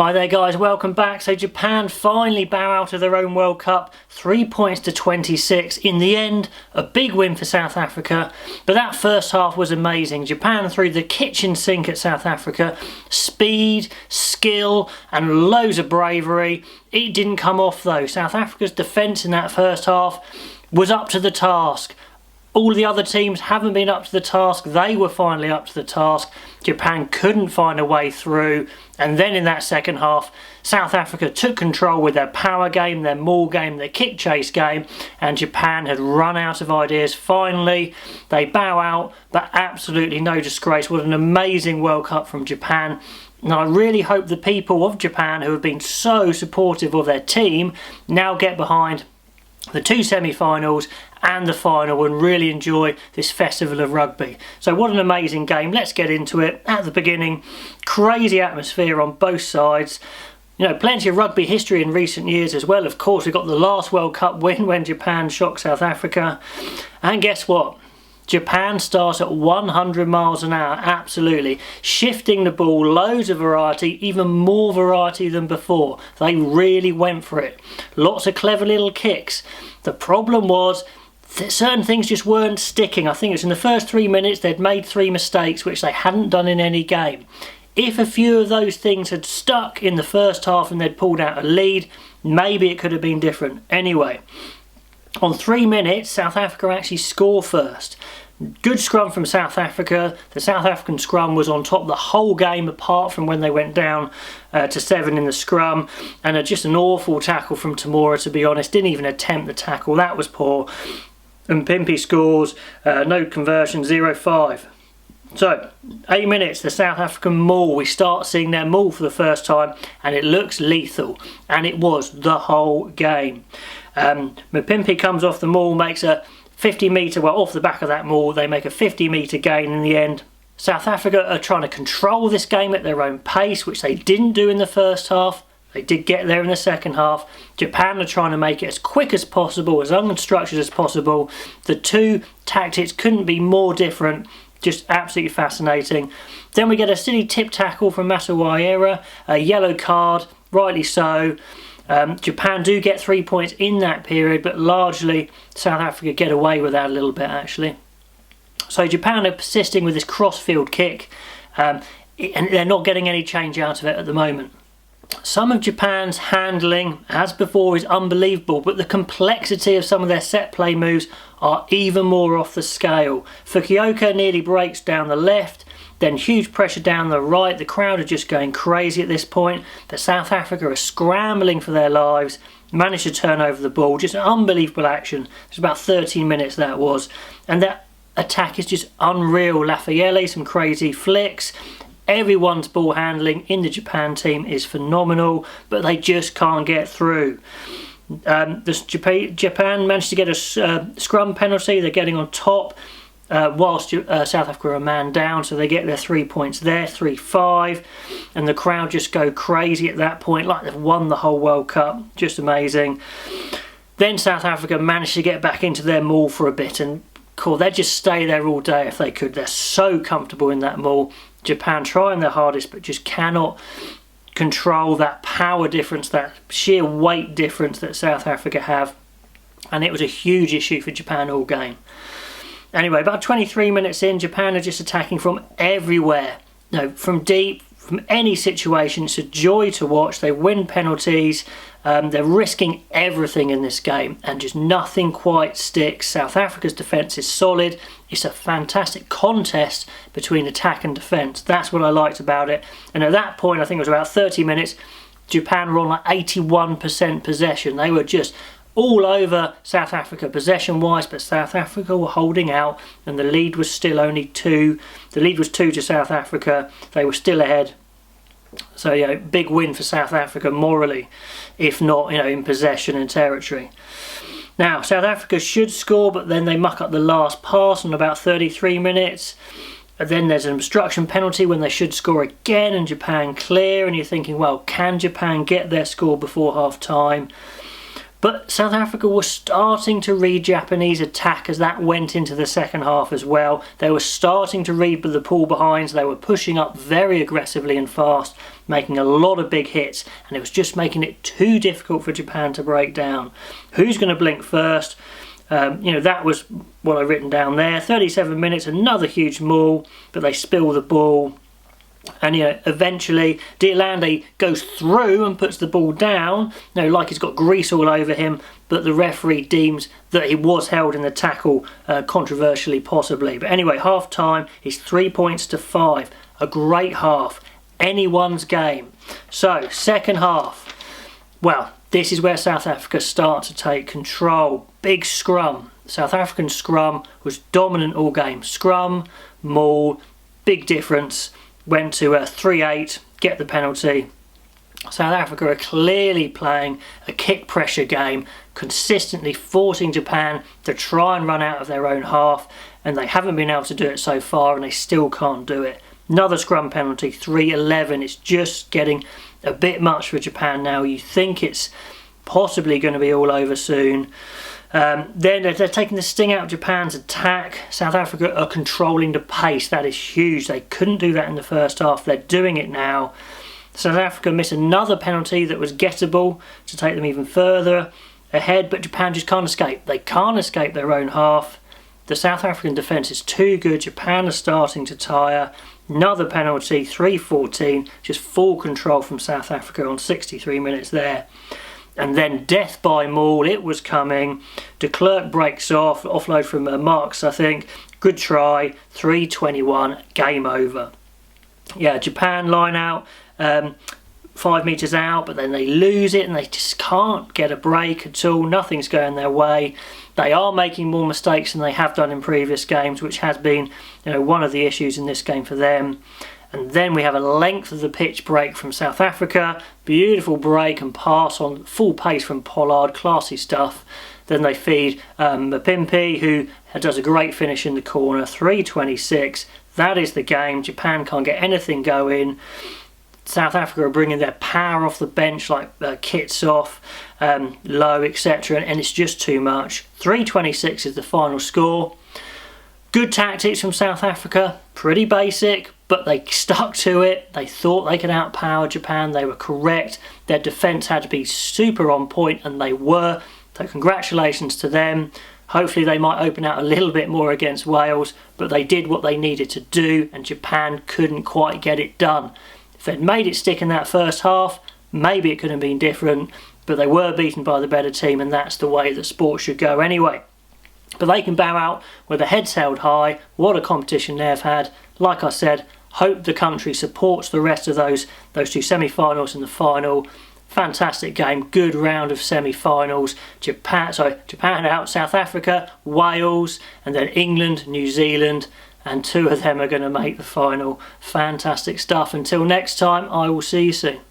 Hi there guys, welcome back. So Japan finally bow out of their own World Cup, 3 points to 26. In the end, a big win for South Africa, but that first half was amazing. Japan threw the kitchen sink at South Africa. Speed, skill and loads of bravery. It didn't come off though. South Africa's defence in that first half was up to the task. All the other teams haven't been up to the task. They were finally up to the task. Japan couldn't find a way through. And then in that second half, South Africa took control with their power game, their maul game, their kick chase game. And Japan had run out of ideas. Finally, they bow out, but absolutely no disgrace. What an amazing World Cup from Japan. And I really hope the people of Japan who have been so supportive of their team now get behind the two semi-finals and the final and really enjoy this festival of rugby. So what an amazing game. Let's get into it. At the beginning, crazy atmosphere on both sides. You know, plenty of rugby history in recent years as well. Of course, we got the last World Cup win when Japan shocked South Africa. And guess what? Japan starts at 100 miles an hour, absolutely. Shifting the ball, loads of variety, even more variety than before. They really went for it. Lots of clever little kicks. The problem was that certain things just weren't sticking. I think it was in the first 3 minutes they'd made 3 mistakes, which they hadn't done in any game. If a few of those things had stuck in the first half and they'd pulled out a lead, maybe it could have been different. Anyway, on 3 minutes, South Africa actually score first. Good scrum from South Africa. The South African scrum was on top the whole game apart from when they went down to 7 in the scrum. And just an awful tackle from Tamora, to be honest. Didn't even attempt the tackle. That was poor. And Pimpy scores. No conversion, 0-5. So, 8 minutes, the South African maul. We start seeing their maul for the first time and it looks lethal. And it was the whole game. Pimpy comes off the maul, makes a 50 metre, well off the back of that maul, they make a 50 metre gain in the end. South Africa are trying to control this game at their own pace, which they didn't do in the first half. They did get there in the second half. Japan are trying to make it as quick as possible, as unstructured as possible. The two tactics couldn't be more different. Just absolutely fascinating. Then we get a silly tip tackle from Matawayera, a yellow card, rightly so. Japan do get 3 points in that period, but largely South Africa get away with that a little bit actually. So Japan are persisting with this cross-field kick and they're not getting any change out of it at the moment. Some of Japan's handling, as before, is unbelievable, but the complexity of some of their set play moves are even more off the scale. Fukuoka nearly breaks down the left, then huge pressure down the right. The crowd are just going crazy at this point. But South Africa are scrambling for their lives, managed to turn over the ball. Just an unbelievable action. It's about 13 minutes that was. And that attack is just unreal. Lafayette, some crazy flicks. Everyone's ball handling in the Japan team is phenomenal, but they just can't get through. Japan managed to get a scrum penalty. They're getting on top. Whilst South Africa are a man down, so they get their 3 points there, 3-5, and the crowd just go crazy at that point, like they've won the whole World Cup. Just amazing. Then South Africa managed to get back into their maul for a bit, and cool, they'd just stay there all day if they could. They're so comfortable in that maul. Japan trying their hardest, but just cannot control that power difference, that sheer weight difference that South Africa have, and it was a huge issue for Japan all game. Anyway, about 23 minutes in, Japan are just attacking from everywhere. No, from deep, from any situation. It's a joy to watch. They win penalties. They're risking everything in this game and just nothing quite sticks. South Africa's defence is solid. It's a fantastic contest between attack and defence. That's what I liked about it. And at that point, I think it was about 30 minutes, Japan were on like 81% possession. They were just all over South Africa possession-wise, but South Africa were holding out and the lead was still only 2. The lead was 2 to South Africa. They were still ahead. So, you know, big win for South Africa morally, if not, you know, in possession and territory. Now, South Africa should score, but then they muck up the last pass on about 33 minutes. And then there's an obstruction penalty when they should score again and Japan clear. And you're thinking, well, can Japan get their score before half-time? But South Africa was starting to read Japanese attack as that went into the second half as well. They were starting to read the pull behinds. They were pushing up very aggressively and fast, making a lot of big hits, and it was just making it too difficult for Japan to break down. Who's going to blink first? That was what I've written down there. 37 minutes, another huge maul, but they spill the ball. And eventually D'Alande goes through and puts the ball down, like he's got grease all over him, but the referee deems that he was held in the tackle, controversially possibly. But anyway, half time is 3 points to 5. A great half. Anyone's game. So, second half. Well, this is where South Africa start to take control. Big scrum. South African scrum was dominant all game. Scrum, maul, big difference. Went to a 3-8, get the penalty. South Africa are clearly playing a kick pressure game, consistently forcing Japan to try and run out of their own half, and they haven't been able to do it so far, and they still can't do it. Another scrum penalty, 3-11. It's just getting a bit much for Japan now. You think it's possibly going to be all over soon. Then they're taking the sting out of Japan's attack. South Africa are controlling the pace. That is huge. They couldn't do that in the first half. They're doing it now. South Africa miss another penalty that was gettable to take them even further ahead, but Japan just can't escape. They can't escape their own half. The South African defence is too good. Japan are starting to tire. Another penalty, 3-14. Just full control from South Africa on 63 minutes there. And then death by maul, it was coming. De Klerk breaks off, offload from Marks, I think. Good try, 3-21, game over. Yeah, Japan line out, 5 metres out, but then they lose it and they just can't get a break at all. Nothing's going their way. They are making more mistakes than they have done in previous games, which has been one of the issues in this game for them. And then we have a length of the pitch break from South Africa. Beautiful break and pass on full pace from Pollard. Classy stuff. Then they feed Mapimpi, who does a great finish in the corner. 3-26. That is the game. Japan can't get anything going. South Africa are bringing their power off the bench, like kits off, low, etc. And it's just too much. 3-26 is the final score. Good tactics from South Africa. Pretty basic, but they stuck to it. They thought they could outpower Japan. They were correct. Their defence had to be super on point, and they were. So congratulations to them. Hopefully they might open out a little bit more against Wales, but they did what they needed to do, and Japan couldn't quite get it done. If they'd made it stick in that first half, maybe it could have been different, but they were beaten by the better team, and that's the way that sport should go anyway. But they can bow out with their heads held high. What a competition they've had. Like I said, hope the country supports the rest of those two semi-finals and the final. Fantastic game, good round of semi-finals. Japan out, South Africa, Wales, and then England, New Zealand, and 2 of them are going to make the final. Fantastic stuff. Until next time, I will see you soon.